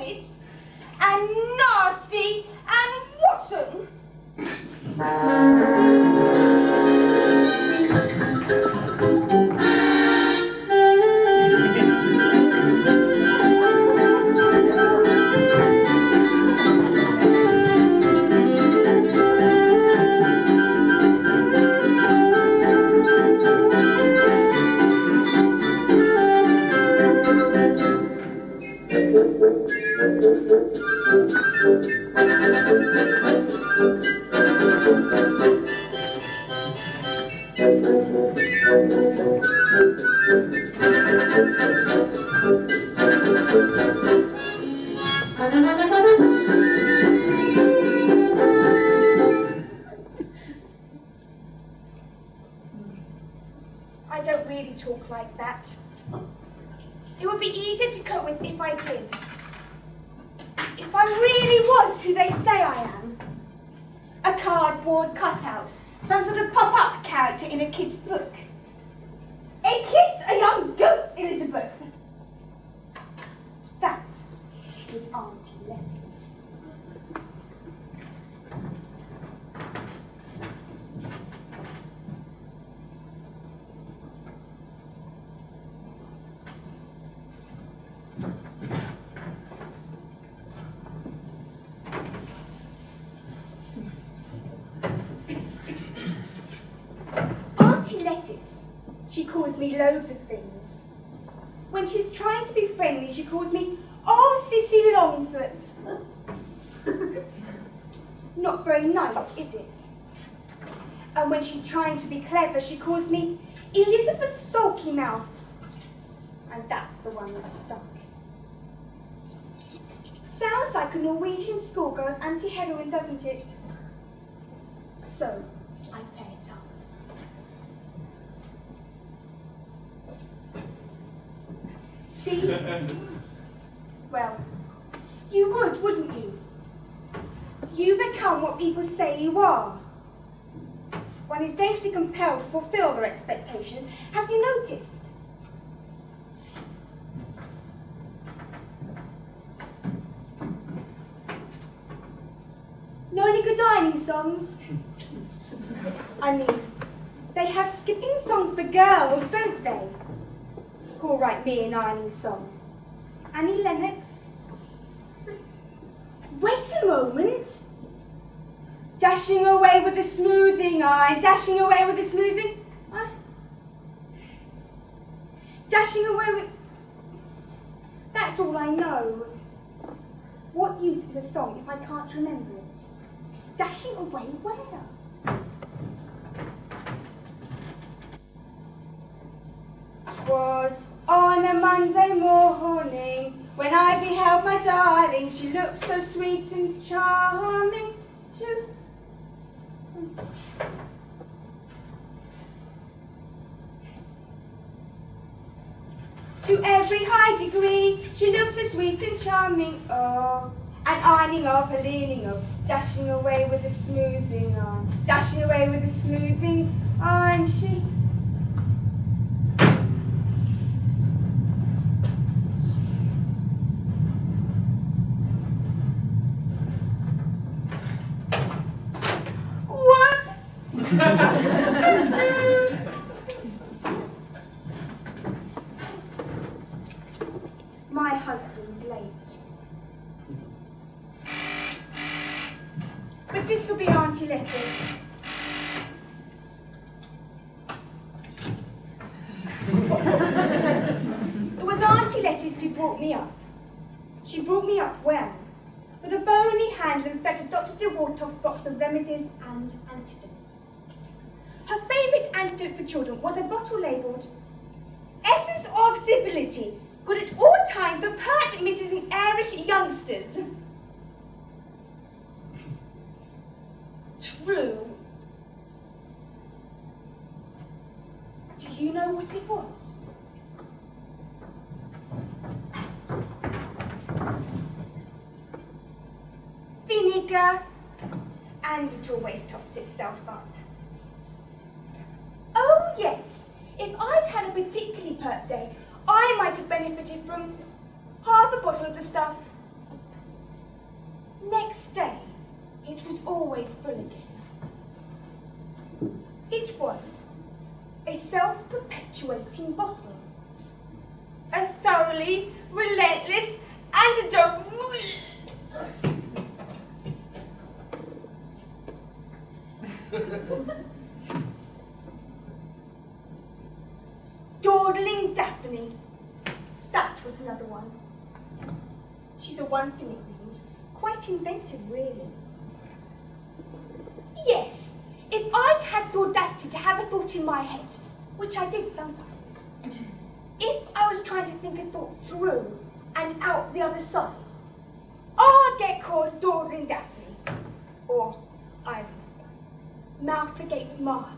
horrid and nasty and rotten. I don't really talk like that. It would be easier to cope with if I did. If I really was who they say I am. A cardboard cutout, some sort of pop-up character in a kid's book. A kid's a young goat, Elizabeth. That is Auntie Letty. She calls me loads of things. When she's trying to be friendly, she calls me, "Oh, Sissy Longfoot." Not very nice, is it? And when she's trying to be clever, she calls me Elizabeth Sulkymouth. And that's the one that stuck. Sounds like a Norwegian schoolgirl's anti-heroine, doesn't it? So, I pay it up. See? Well, you would, wouldn't you? You become what people say you are. One is dangerously compelled to fulfill their expectations. Have you noticed? Know any good ironing songs? I mean, they have skipping songs for girls, don't they? Who'll write me an ironing song? Annie Lennox? Wait a moment. Dashing away with a smoothing eye, dashing away with a smoothing eye. Dashing away with... That's all I know. What use is a song if I can't remember it? Dashing away where? 'Twas on a Monday morning when I beheld my darling. She looked so sweet and charming too. To every high degree, she looked so sweet and charming, oh, and ironing off, her leaning up, dashing away with a smoothing arm, dashing away with a smoothing arm, she... My husband's late. But this will be Auntie Letty's. It was Auntie Letty's who brought me up. She brought me up well, with a bony hand and fed Dr. DeWaltoff's box of remedies and antidotes. Her favourite antidote for children was a bottle labelled Essence of Civility, good at all times for pert Mrs. and Irish youngsters. True. Do you know what it was? Vinegar. And it always topped itself up. Oh yes, if I'd had a particularly pert day, I might have benefited from half a bottle of the stuff something it means. Quite inventive, really. Yes, if I'd had the audacity to have a thought in my head, which I did sometimes, if I was trying to think a thought through and out the other side, I'd get caught dawdling Daphne. Or, I remember, mouth agape Martha.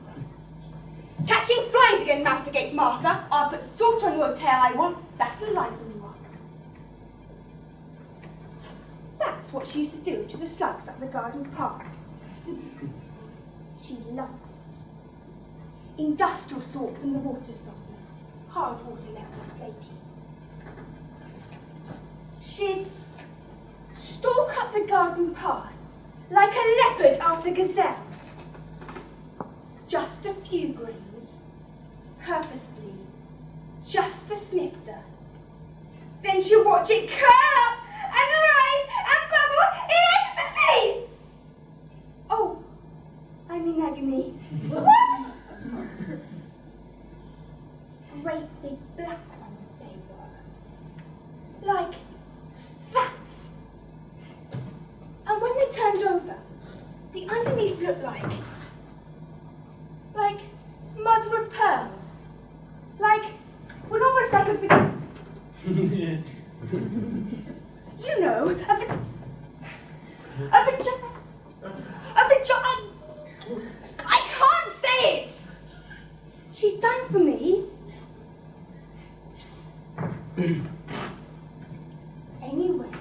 Catching flies again, mouth agape Martha. I'll put salt on your tail, I won't. That'll liven you up. That's what she used to do to the slugs up the garden path. She loved it. Industrial salt from the water softener. Hard water left us flaky. She'd stalk up the garden path like a leopard after gazelle. Just a few grains, purposefully, just a snifter. Then she'd watch it curl up and rise and bubble in ecstasy! Oh, I'm in agony. What? Great big black ones they were. Like that. And when they turned over, the underneath looked like mother of pearl. Like, well, almost like a big... You know, I can't say it. She's done for me. Anyway,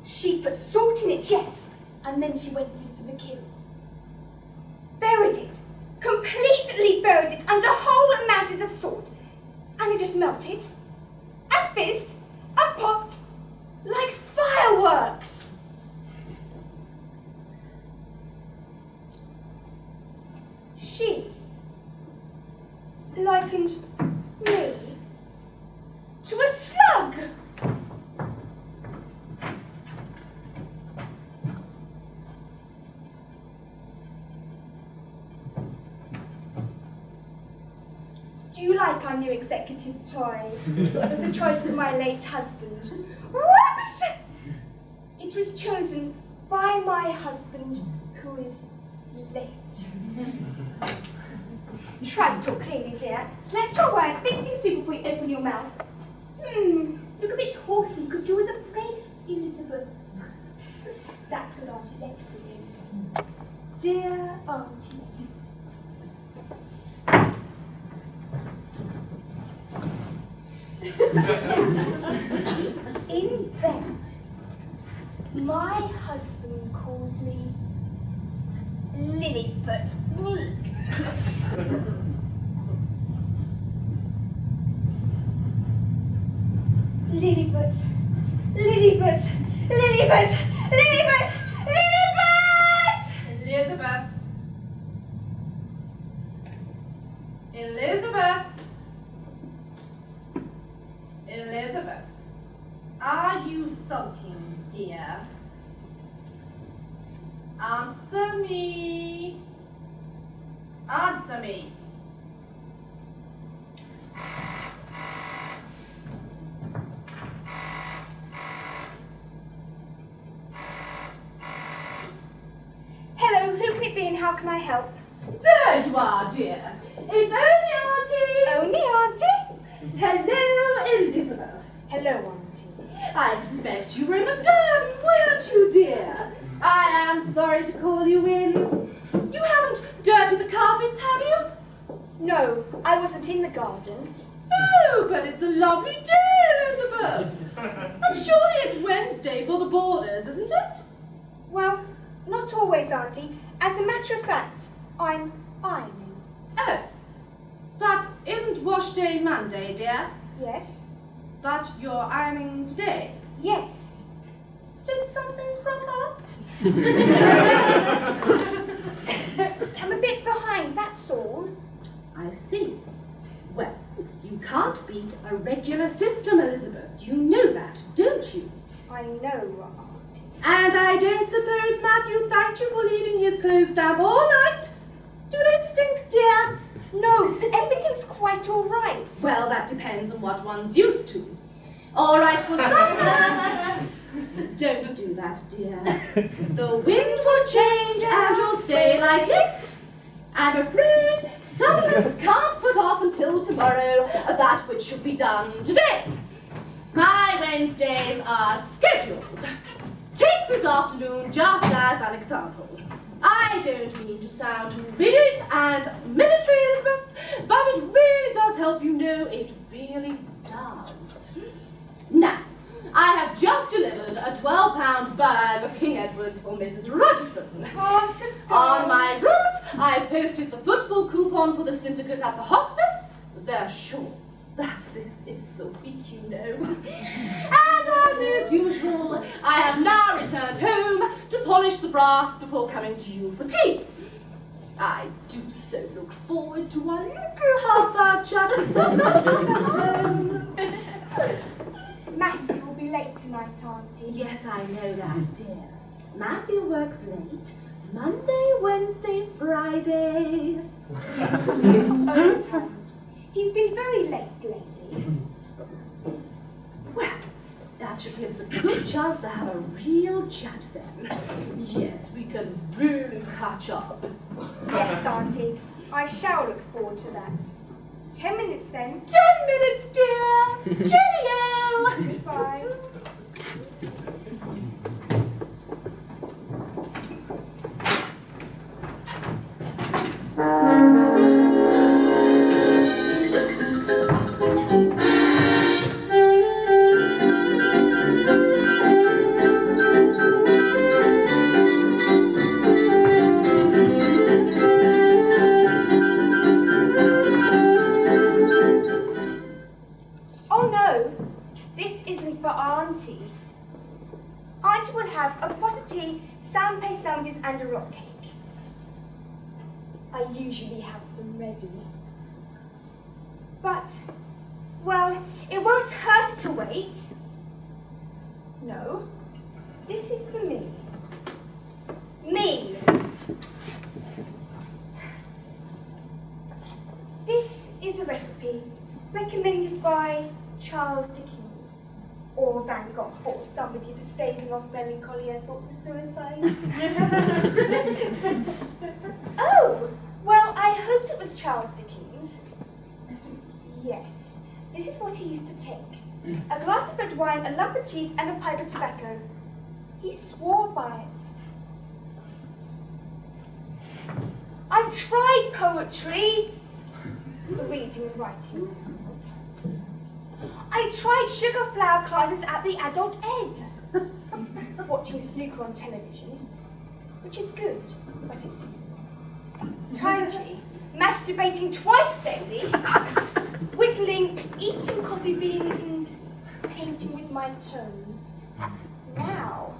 she put salt in it, yes, and then she went into the kiln. Buried it, completely buried it under whole mountains of salt, and it just melted, and fizzed, and popped, like fireworks. She likened me to a slug. Do you like our new executive toy? It was the choice of my late husband. Whoops! It was chosen by my husband, who is late. Try to talk clearly, dear. Let's talk while I think things through before you open your mouth. Look a bit horsey. Could do with a face, Elizabeth. That's what Auntie Letty did. Dear Auntie Letty. In bed, my husband calls me Lilyfoot. Lilyfoot, Lilyfoot, Lilyfoot, Lilyfoot, Lilyfoot! Elizabeth. Elizabeth. Elizabeth. Are you sulking, dear? Answer me. Answer me. Hello, who can it be and how can I help? There you are, dear. It's only Auntie. Only Auntie? Hello, Elizabeth. Hello, Auntie. I expect you were in the garden, weren't you, dear? I am sorry to call you in. You haven't dirtied the carpets, have you? No, I wasn't in the garden. Oh, but it's a lovely day, Elizabeth. And surely it's Wednesday for the boarders, isn't it? Well, not always, Auntie. As a matter of fact, I'm ironing. Oh, but isn't wash day Monday, dear? Yes? But you're ironing today. Yes. Did something crop up? I'm a bit behind, that's all. I see. Well, you can't beat a regular system, Elizabeth. You know that, don't you? I know, Auntie. And I don't suppose Matthew thanked you for leaving his clothes damp all night? Do they stink, dear? No, everything's quite all right. Well, that depends on what one's used to. All right for supper. Don't do that, dear. The wind will change and you'll stay like it. I'm afraid Summers can't put off until tomorrow that which should be done today. My Wednesdays are scheduled. Take this afternoon just as an example. I don't mean to sound too rigid and military, Elizabeth, but it really does help, you know, it really does. Now, I have just delivered a £12 bag of King Edwards for Mrs. Rogerson. On my route, I posted the football coupon for the syndicate at the hospice. They're sure that this is so weak, you know. And as is usual, I have now returned home to polish the brass before coming to you for tea. I do so look forward to one little half-hour chat from home. Matthew will be late tonight, Auntie. Yes, I know that, dear. Matthew works late. Monday, Wednesday, Friday. Overtime. He's been very late lately. Well, that should give us a good chance to have a real chat then. Yes, we can really catch up. Yes, Auntie. I shall look forward to that. 10 minutes then. 10 minutes, dear. Cheerio. Goodbye. And a rock cake. I usually have them ready. But, well, it won't hurt to wait. No, this is for me. Me! This is a recipe recommended by Charles Dickens, or Van Gogh, or somebody to staving off melancholy and thoughts of suicide. Oh, well, I hoped it was Charles Dickens. Yes, this is what he used to take. A glass of red wine, a lump of cheese, and a pipe of tobacco. He swore by it. I've tried poetry, reading and writing. I tried sugar flower classes at the Adult Ed. Watching snooker on television, which is good, but it's Tai Chi, masturbating twice daily, whistling, eating coffee beans, and painting with my toes. Now.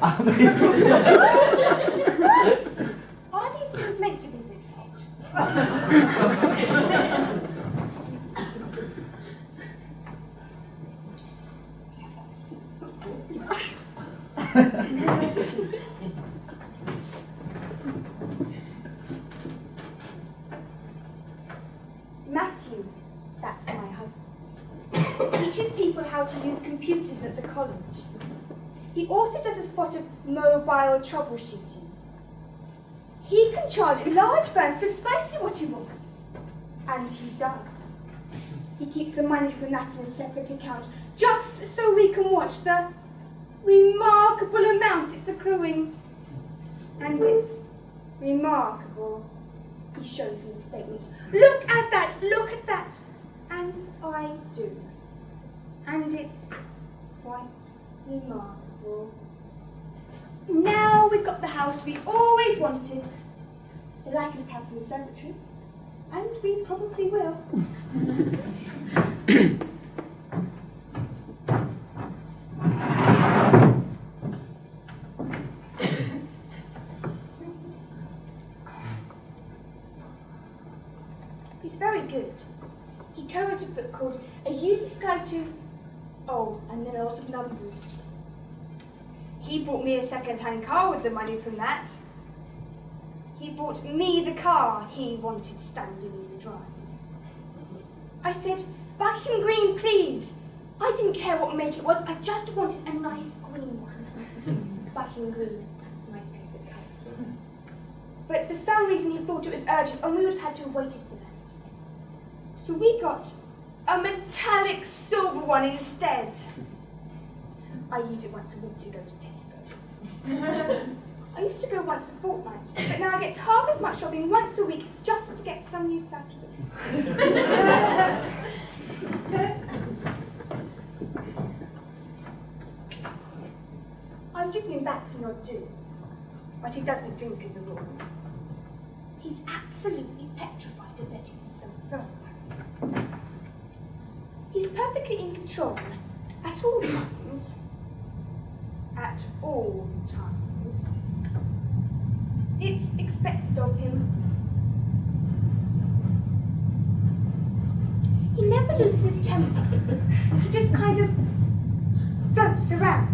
Are these things meant to be this hot? Matthew, that's my husband, teaches people how to use computers at the college. He also does a spot of mobile troubleshooting. He can charge large firms precisely what he wants. And he does. He keeps the money from that in a separate account, just so we can watch the remarkable amount it's accruing. And it's remarkable. He shows me the statements. Look at that, look at that. And I do. And it's quite remarkable. Now we've got the house we always wanted. The likely to have the conservatory. And we probably will. He bought me a second-hand car with the money from that. He bought me the car he wanted standing in the drive. I said, Buckingham Green, please. I didn't care what make it was, I just wanted a nice green one. Buckingham Green, that's my favourite colour. But for some reason he thought it was urgent and we would have had to have waited for that. So we got a metallic silver one instead. I use it once a week to go to Tesco's. I used to go once a fortnight, but now I get half as much shopping once a week just to get some use out of it. I'm giving him back for not doing, but he doesn't drink as a rule. He's absolutely petrified of letting himself go. He's perfectly in control at all times. At all times. It's expected of him. He never loses his temper. He just kind of floats around.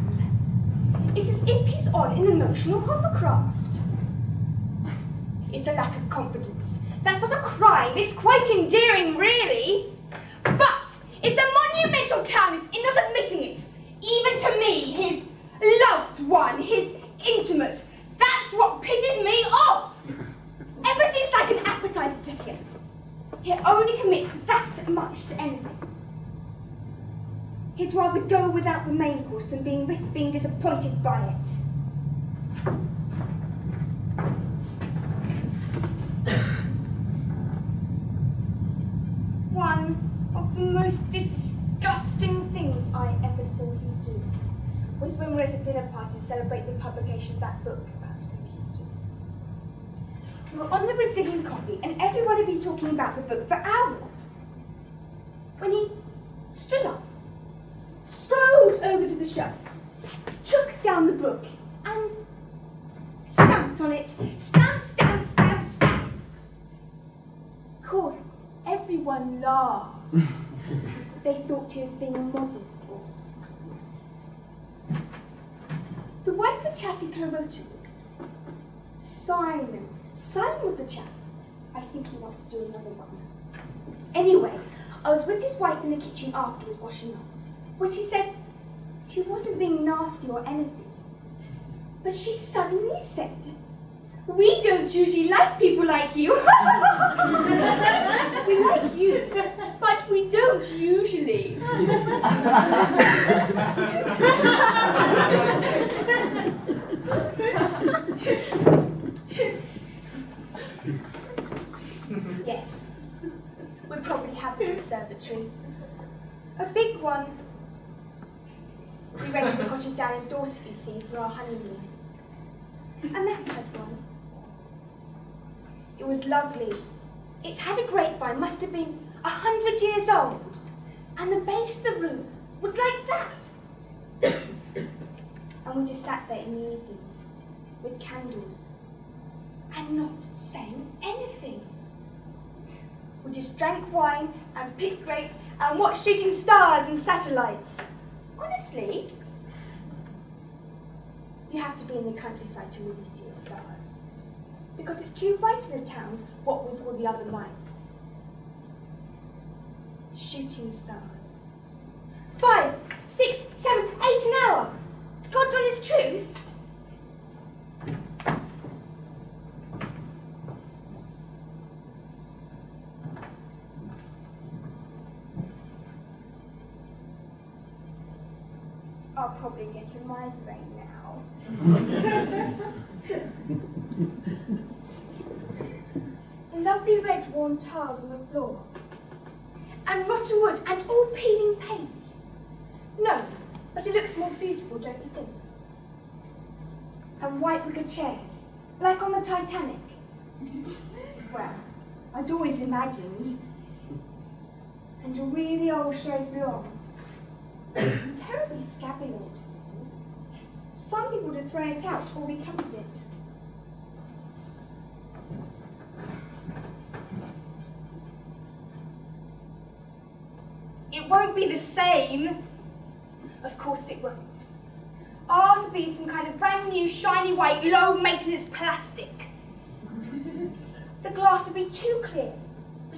It's as if he's on an emotional hovercraft. It's a lack of confidence. That's not a crime, it's quite endearing, really. But it's a monumental cowardice in not admitting it. Even to me, his loved one, his intimate. That's what pisses me off. Everything's like an appetizer to him. He only commits that much to anything. He'd rather go without the main course than risk being disappointed by it. One of the most disgusting things I ever saw him do was when we were at a dinner party to celebrate the publication of that book about computers. We were on the Brazilian coffee and everyone had been talking about the book for hours. When he stood up, strolled over to the shelf, took down the book and stamped on it. Stamp, stamp, stamp, stamp. Of course, everyone laughed. They thought he was being modest. The wife of the chap he wrote to, Simon. Simon was the chap. I think he wants to do another one. Anyway, I was with his wife in the kitchen afterwards washing up, when she said she wasn't being nasty or anything. But she suddenly said, "We don't usually like people like you." We like you, but we don't usually. Yes, we probably have an observatory. A big one. We rented the cottage down in Dorset, you see, for our honeymoon. And that had one. It was lovely. It had a grapevine, must have been 100 years old. And the base of the roof was like that. And we just sat there in the evenings, with candles, and not saying anything. We just drank wine, and picked grapes, and watched shooting stars and satellites. Honestly, you have to be in the countryside to really see the stars. Because it's too bright in the towns, what we call the other lights. Shooting stars. 5, 6, 7, 8 an hour. God's honest truth. I'll probably get a migraine now. Lovely red worn tiles on the floor. And rotten wood and all peeling paint. No, but it looks more beautiful, don't you think? And white wicker chairs, like on the Titanic. Well, I'd always imagined. And a really old chaise-longue. Terribly scabby old. Some people would have thrown it out or recovered it. It won't be the same. Of course it won't. Ours will be some kind of brand new, shiny white, low-maintenance plastic. The glass will be too clear,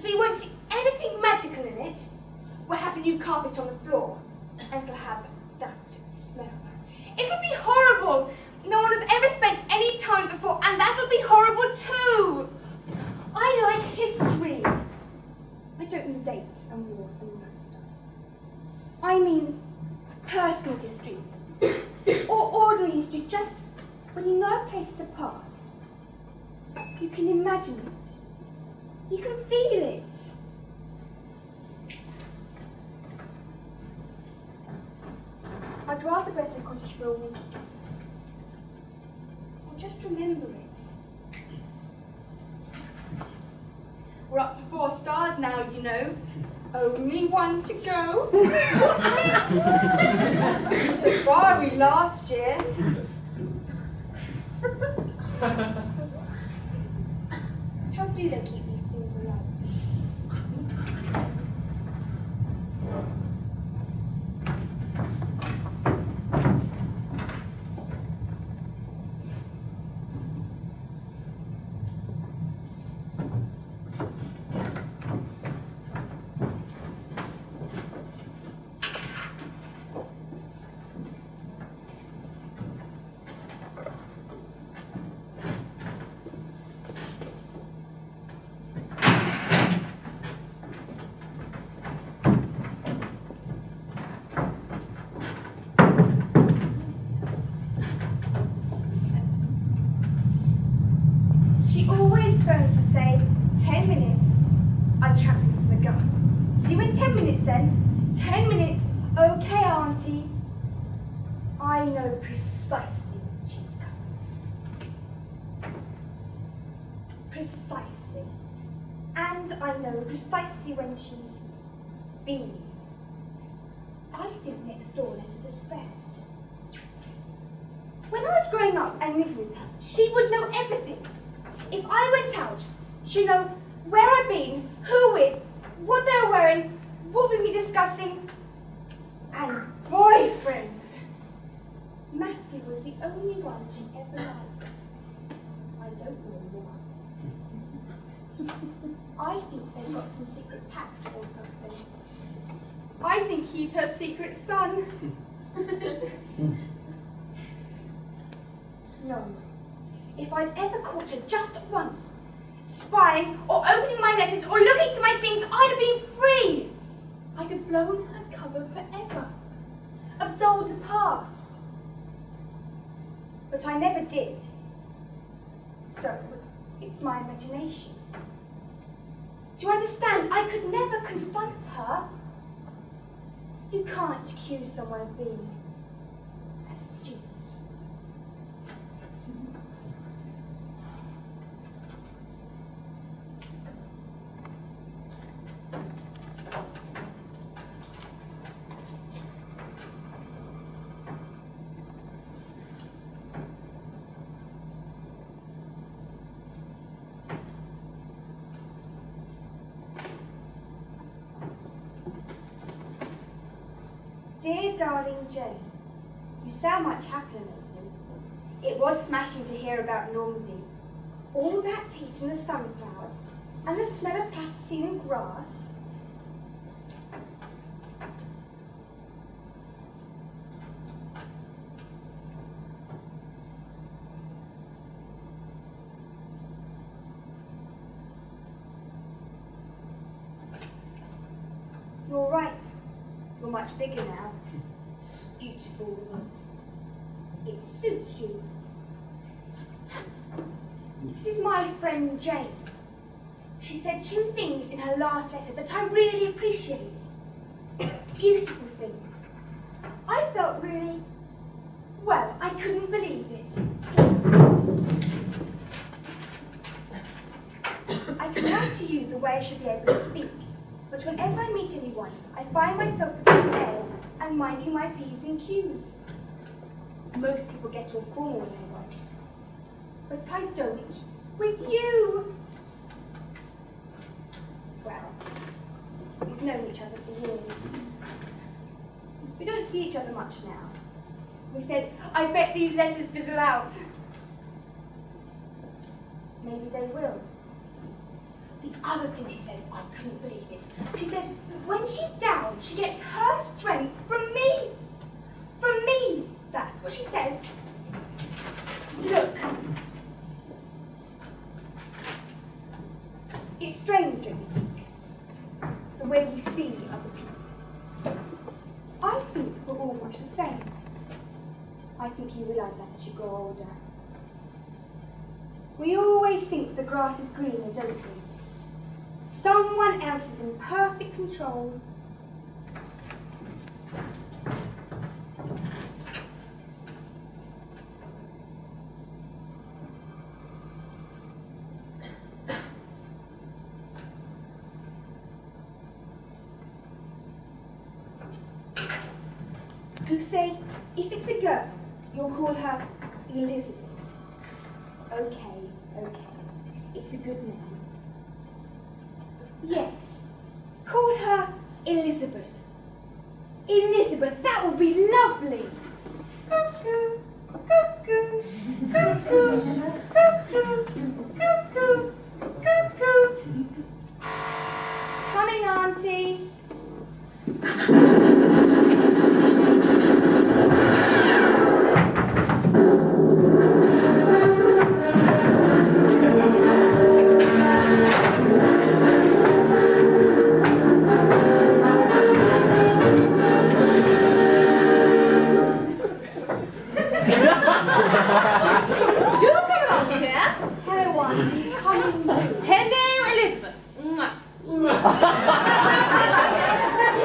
so you won't see anything magical in it. We'll have a new carpet on the floor, and it'll have that smell. It'll be horrible. No one has ever spent any time before, and that'll be horrible too. I like history. I don't mean dates and wars and all that stuff. I mean personal history. Or ordinary history, just when you know a place is a past. You can imagine it. You can feel it. I'd rather rent a cottage for a week. Or just remember it. We're up to 4 stars now, you know. Only 1 to go. So far we last year. How do they keep these things alive? She'd know where I've been, who with, what they were wearing, what we'd be discussing, and boyfriends. Matthew was the only one she ever liked. I don't know why. I think they've got some secret pact or something. I think he's her secret son. No. If I'd ever caught her just once, spying, or opening my letters, or looking through my things, I'd have been free. I'd have blown her cover forever. Absolved the past. But I never did. So, it's my imagination. Do you understand? I could never confront her. You can't accuse someone of being astute. Dear darling Jane, you sound much happier lately. It was smashing to hear about Normandy. All that heat and the sunflowers, and the smell of plasticine and grass. You're right. You're much bigger now. Beautiful, isn't it? It suits you. This is my friend Jane. She said 2 things in her last letter that I really appreciate. Beautiful things. I felt really, well, I couldn't believe it. I can write to you the way I should be able to speak. But whenever I meet anyone, I find myself putting airs and minding my P's and Q's. Most people get all formal when they write. But I don't with you. Well, we've known each other for years. We don't see each other much now. We said, I bet these letters fizzle out. Maybe they will. The other thing she said, I couldn't believe it. She said, when she's down, she gets her strength from me. From me. That's what she says. Look. It's strange, don't you think? The way we see other people. I think we're all much the same. I think you realise that as you grow older. We always think the grass is greener, don't we? Someone else is in perfect control. Who say, if it's a girl, you'll call her Elizabeth. Okay, okay. It's a good name. Yes. Call her Elizabeth. Elizabeth, that would be lovely. Cuckoo, cuckoo, cuckoo, cuckoo, cuckoo, cuckoo. Coming, Auntie.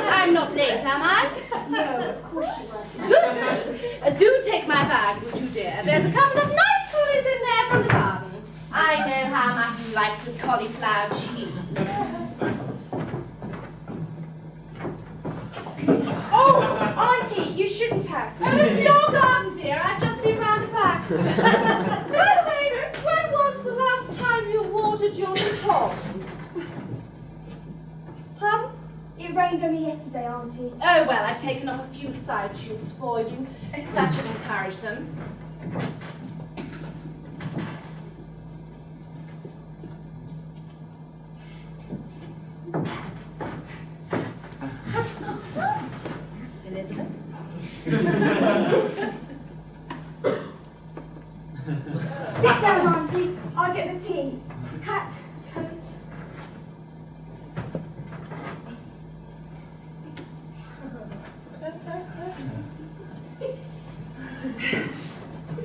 I'm not late, am I? No, of course you weren't. Good. Do take my bag, would you, dear? There's a couple of nice goodies in there from the garden. I know how much you like the cauliflower cheese. Oh, Auntie, you shouldn't have. Oh, it's your garden, dear. I've just been round the back. By the way, when was the last time you watered your ponds? Pardon? It rained only yesterday, Auntie. Oh, well, I've taken off a few side shoots for you. That should encourage them. Elizabeth? Sit down, Auntie. I'll get the tea. Hat, coat.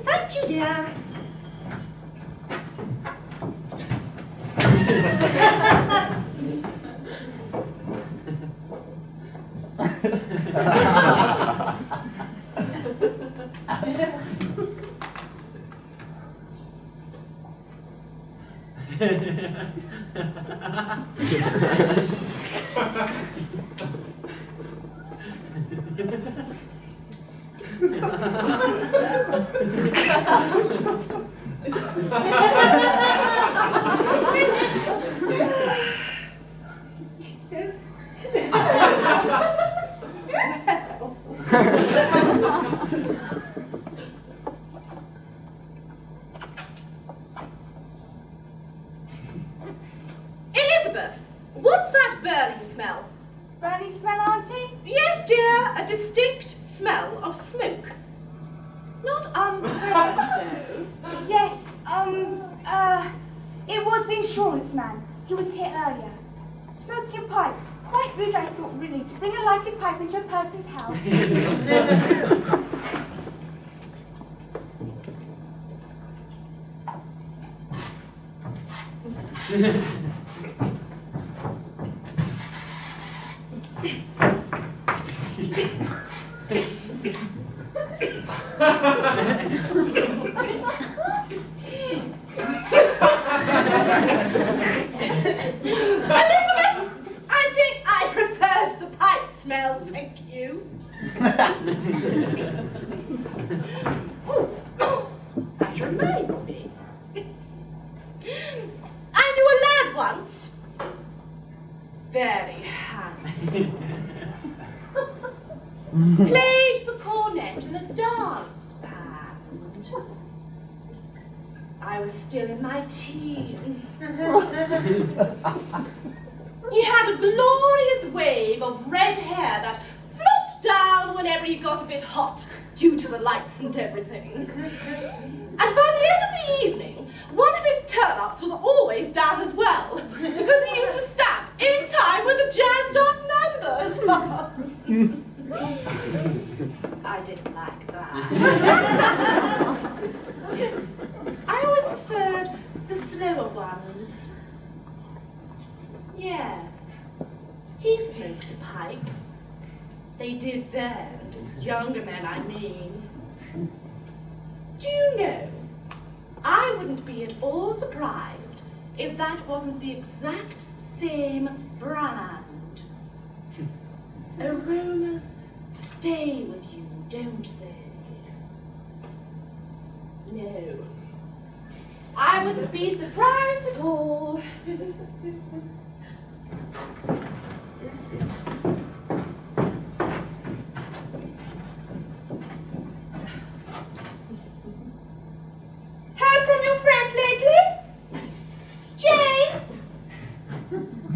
Thank you, dear. Elizabeth, what's that burning smell? Burning smell, Auntie? Yes, dear, a distinct smell of smoke. Not unpleasant, though. Yes, it was the insurance man. He was here earlier. Smoking a pipe. Quite rude, I thought, really, to bring a lighted pipe into a person's house. Elizabeth, I think I preferred the pipe smell, thank you. That reminds me. I knew a lad once. Very handsome. Played the cornet in a dance I was still in my teens. He had a glorious wave of red hair that flopped down whenever he got a bit hot, due to the lights and everything. And by the end of the evening, one of his turn-ups was always down as well, because he used to stamp in time with the jazzed-up numbers. I didn't like that. I always preferred the slower ones. Yes, he smoked a pipe. They did then, younger men I mean. Do you know, I wouldn't be at all surprised if that wasn't the exact same brand. Aromas stay with you, don't they? No. I wouldn't be surprised at all. Heard from your friend lately? Jane?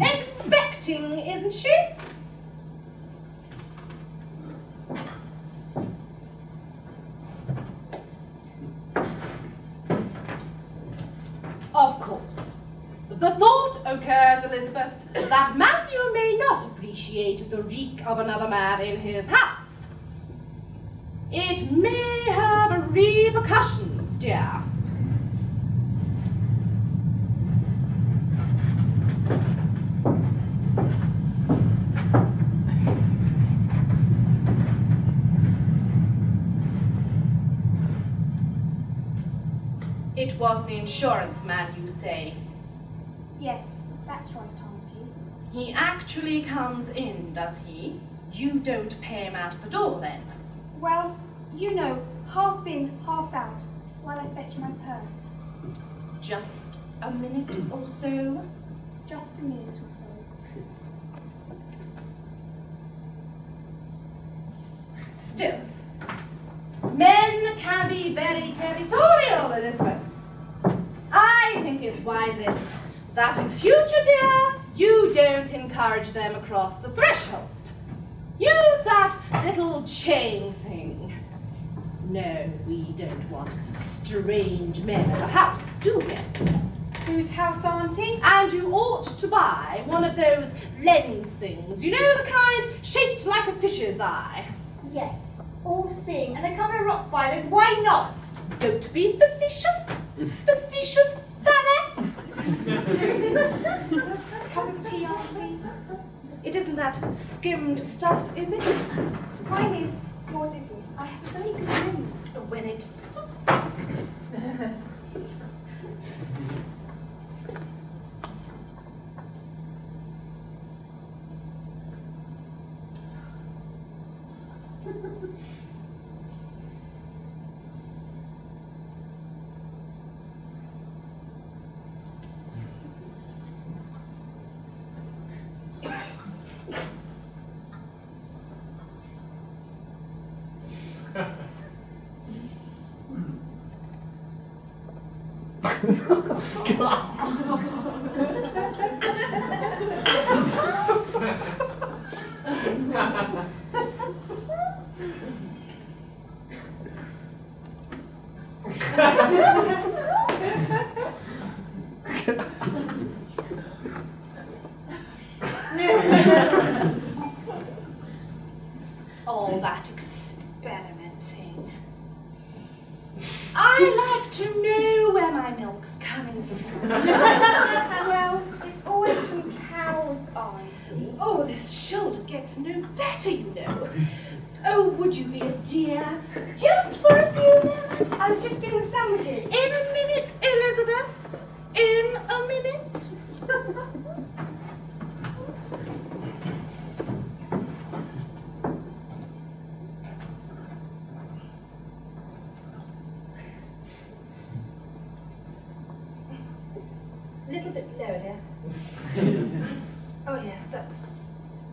Expecting, isn't she? Of course. The thought occurs, Elizabeth, that Matthew may not appreciate the reek of another man in his house. It may have repercussions, dear. It was the insurance man, you say? Yes, that's right, Auntie. He actually comes in, does he? You don't pay him out the door, then? Well, you know, half in, half out, while I fetch my purse. Just a minute or so? Just a minute or so. Still, men can be very territorial, Elizabeth. I think it's wisest that in future, dear, you don't encourage them across the threshold. Use that little chain thing. No, we don't want strange men in the house, do we? Whose house, Auntie? And you ought to buy one of those lens things, you know, the kind shaped like a fish's eye. Yes, all seeing, and they come in Rottweilers, why not? Don't be facetious, facetious fella. Cup of tea, Auntie? It isn't that skimmed stuff, is it? Mine is, yours isn't. I have a very good memory. When it all that experimenting. I like to know where my milk's coming from. Well, it's always from cows, Auntie. Oh, this shoulder gets no better, you know. Oh, would you be a dear? Just for a few minutes. I was just doing the sandwiches. In a minute, Elizabeth. In a minute. A little bit lower, dear. Oh, yes, that's...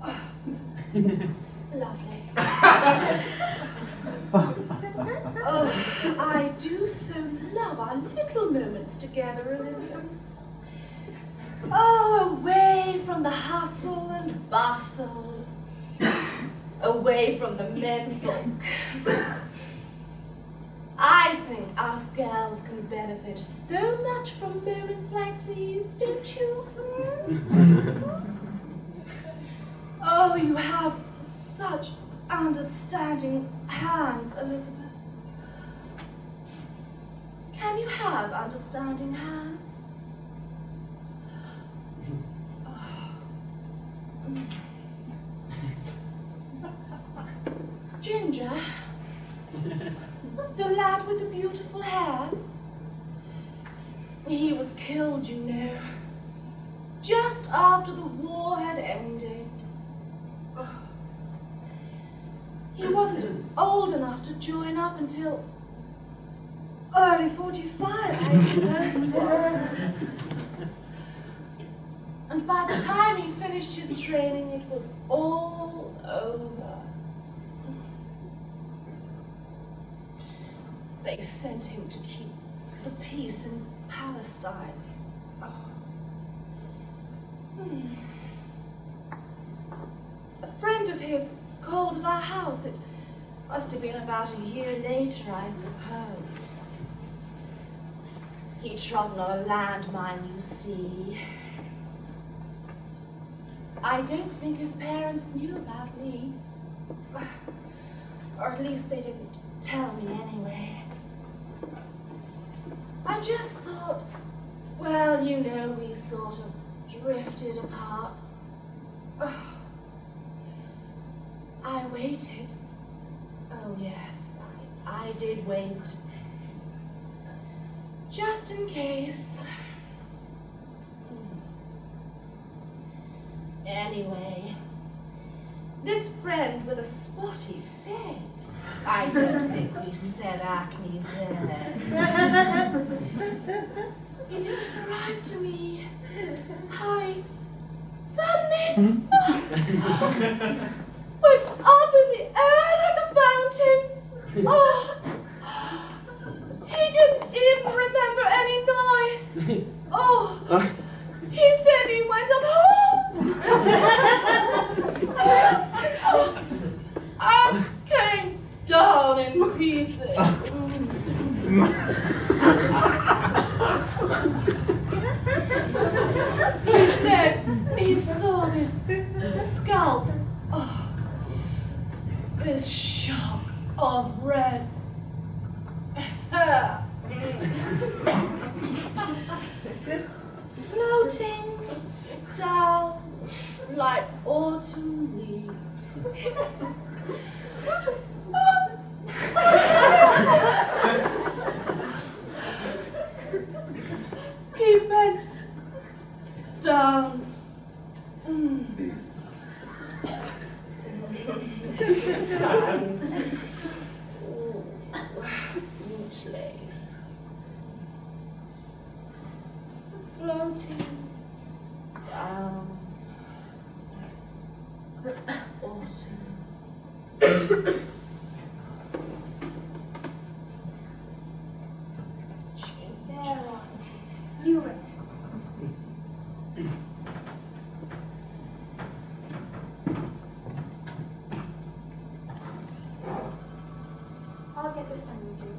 Oh. Lovely. Oh, I do so love our little moments together, Elizabeth. Oh, away from the hustle and bustle, away from the menfolk. I think us girls can benefit so much from moments like these, don't you? Oh, you have such understanding hands, Elizabeth. Can you have understanding hands? Ginger, the lad with the beautiful hair, he was killed, you know, just after the war had ended. He wasn't old enough to join up until early 45, I suppose it was. And by the time he finished his training, it was all over. They sent him to keep the peace in Palestine. A friend of his called at our house. It must have been about a year later, I suppose. He'd trodden on a landmine, you see. I don't think his parents knew about me. Or at least they didn't tell me anyway. I just thought, well, you know, we sort of drifted apart. I waited. Oh, yes, I did wait. Just in case. Anyway, this friend with a spotty face, I don't think we said acne there. He described to me how he suddenly went up in the air like a fountain. Oh, he didn't even remember any noise. Oh, he said he went up home. I came down in pieces. He said he saw this scalp, this shock of red hair floating down like autumn leaves. He bent down. Each lace floating down autumn. There on you were. I'll get this one with you.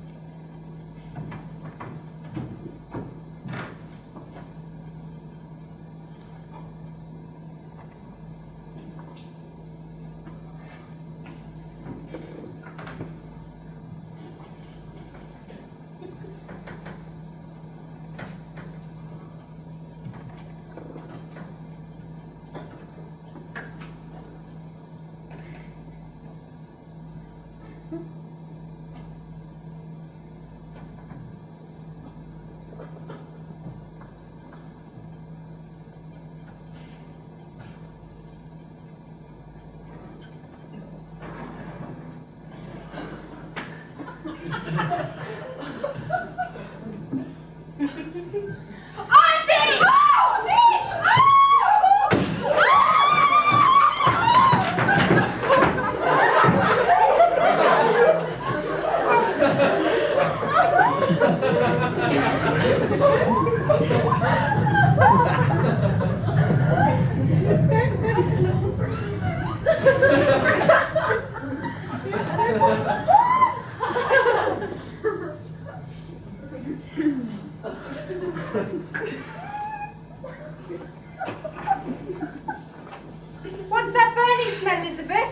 What's that burning smell, Elizabeth?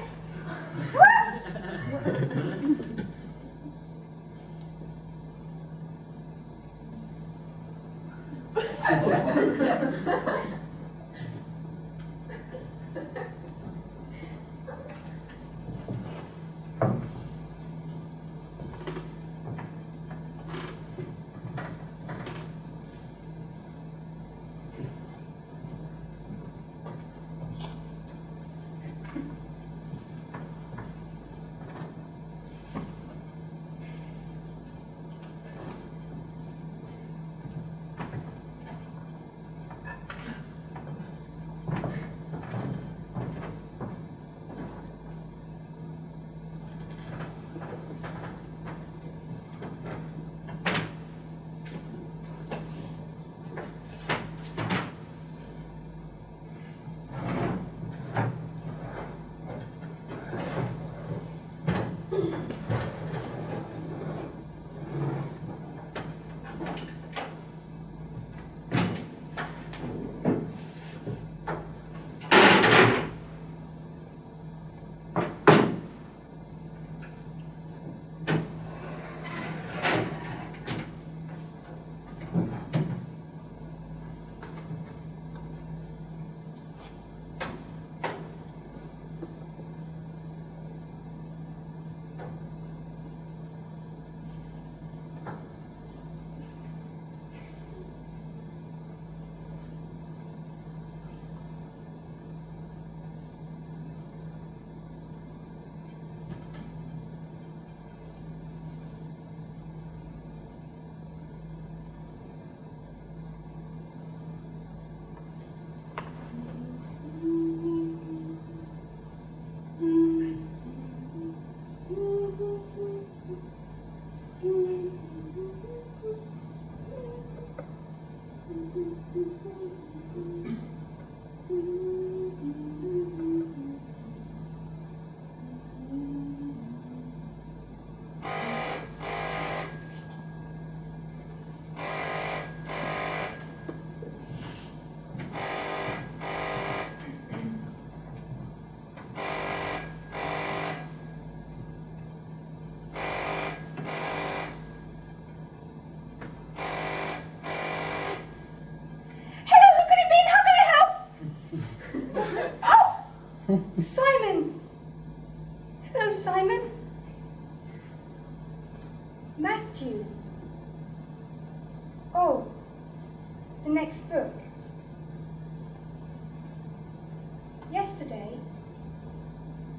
Simon! Hello, Simon. Matthew. Oh, the next book. Yesterday.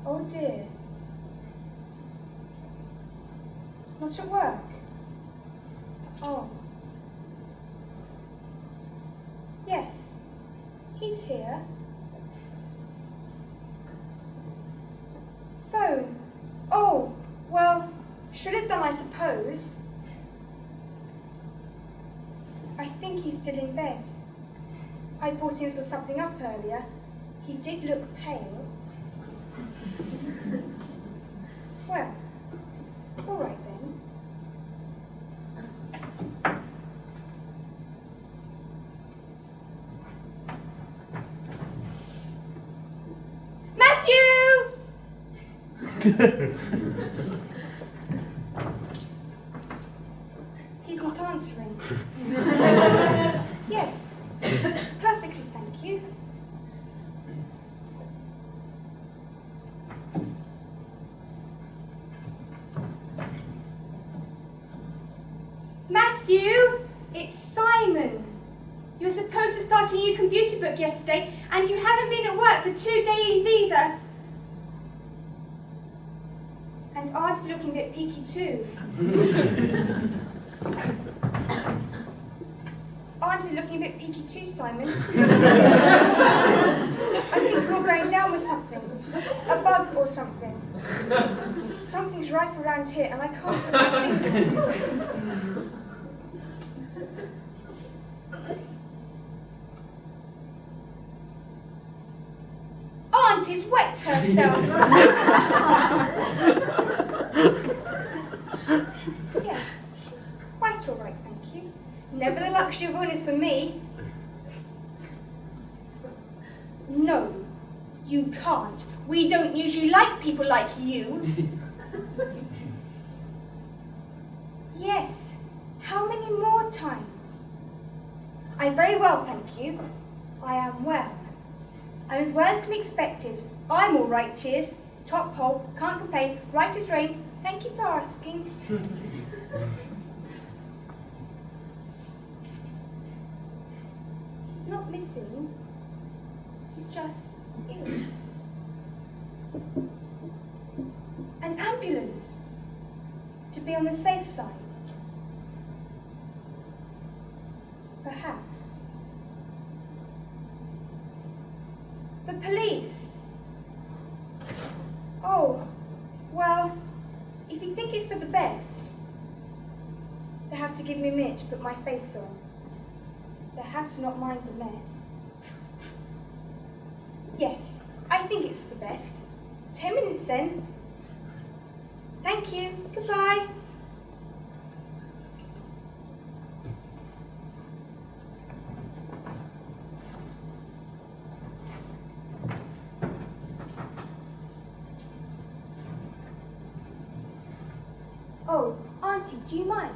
Oh dear. Not at work. Oh. Yes, he's here. Phone. Oh, well, should have done, I suppose. I think he's still in bed. I brought him for something up earlier. He did look pale. Well, all right then. Matthew! He's not answering. Yes, perfectly, thank you. Matthew, it's Simon. You were supposed to start a new computer book yesterday, and you haven't been at work for 2 days either. And Aunt's looking a bit peaky too. Aunt is looking a bit peaky too, Simon. I think we're all going down with something. A bug or something. Something's rife around here, and I can't put my finger. Auntie's wet herself. Yes, quite all right, thank you. Never the luxury of illness for me. No, you can't. We don't usually like people like you. Yes, how many more times? I'm very well, thank you. I am well. I'm as well as can be expected. I'm all right, cheers. Top hole, can't complain, right as rain. Thank you for asking. He's not missing. He's just ill. An ambulance. To be on the safe side. Perhaps. The police. Oh, well, if you think it's for the best, they have to give me a minute to put my face on. They have to not mind the mess. Yes, I think it's for the best. 10 minutes then. Thank you. Goodbye. Oh, Auntie, do you mind?